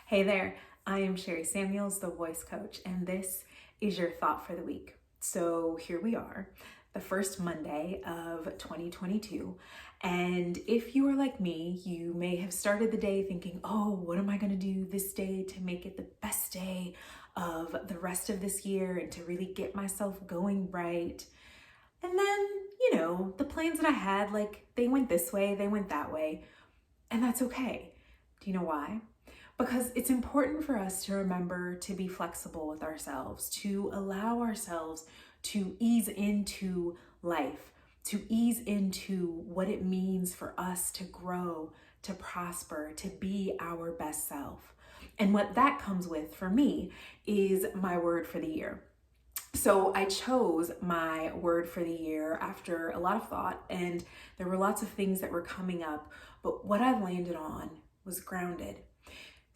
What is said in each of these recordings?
Hey there, I am Sherry Samuels, the voice coach, and this is your thought for the week. So here we are, the first Monday of 2022. And if you are like me, you may have started the day thinking, oh, what am I going to do this day to make it the best day of the rest of this year and to really get myself going right? And then, the plans that I had, they went this way, they went that way, and that's okay. Do you know why? Because it's important for us to remember to be flexible with ourselves, to allow ourselves to ease into life, to ease into what it means for us to grow, to prosper, to be our best self. And what that comes with for me is my word for the year. So I chose my word for the year after a lot of thought, and there were lots of things that were coming up, but what I landed on was grounded.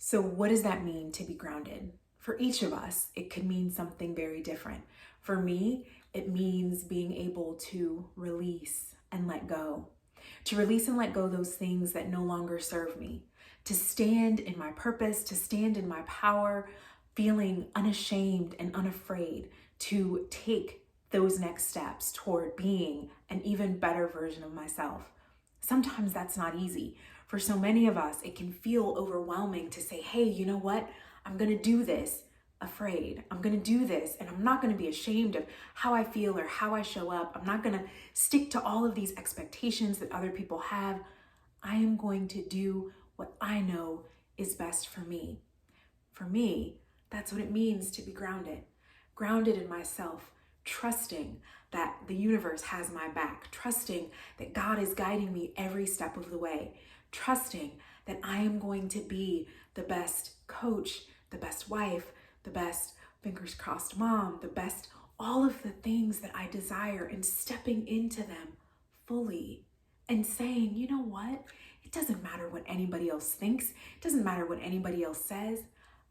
So what does that mean to be grounded? For each of us, it could mean something very different. For me, it means being able to release and let go. To release and let go those things that no longer serve me. To stand in my purpose, to stand in my power, feeling unashamed and unafraid to take those next steps toward being an even better version of myself. Sometimes that's not easy. For so many of us, it can feel overwhelming to say, hey, you know what? I'm going to do this afraid. I'm going to do this, and I'm not going to be ashamed of how I feel or how I show up. I'm not going to stick to all of these expectations that other people have. I am going to do what I know is best for me. For me, that's what it means to be grounded. Grounded in myself, trusting that the universe has my back, trusting that God is guiding me every step of the way, trusting that I am going to be the best coach, the best wife, the best fingers crossed mom, the best, all of the things that I desire, and stepping into them fully and saying, you know what? It doesn't matter what anybody else thinks. It doesn't matter what anybody else says.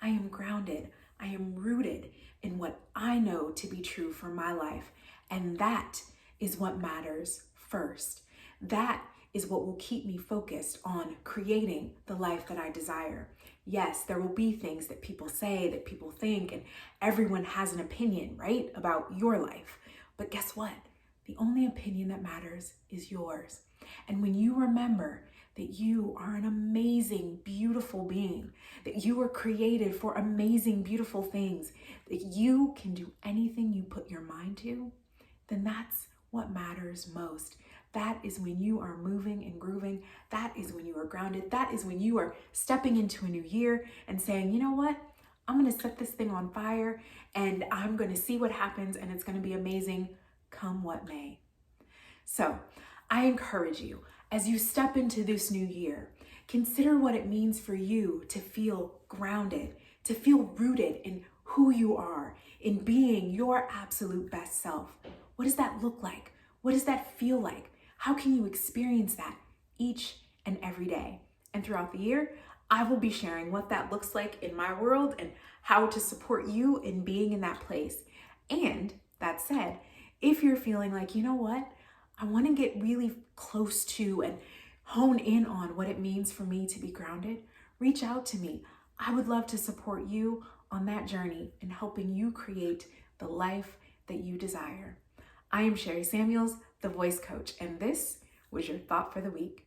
I am grounded. I am rooted in what I know to be true for my life. And that is what matters first. That is what will keep me focused on creating the life that I desire. Yes, there will be things that people say, that people think, and everyone has an opinion, right, about your life. But guess what? The only opinion that matters is yours. And when you remember that you are an amazing, beautiful being, that you were created for amazing, beautiful things, that you can do anything you put your mind to, then that's what matters most. That is when you are moving and grooving. That is when you are grounded. That is when you are stepping into a new year and saying, you know what? I'm going to set this thing on fire and I'm going to see what happens, and it's going to be amazing, come what may. So I encourage you, as you step into this new year, consider what it means for you to feel grounded, to feel rooted in who you are, in being your absolute best self. What does that look like? What does that feel like? How can you experience that each and every day? And throughout the year, I will be sharing what that looks like in my world and how to support you in being in that place. And that said, if you're feeling like, you know what, I want to get really close to and hone in on what it means for me to be grounded, reach out to me. I would love to support you on that journey in helping you create the life that you desire. I am Sherry Samuels, the voice coach, and this was your thought for the week.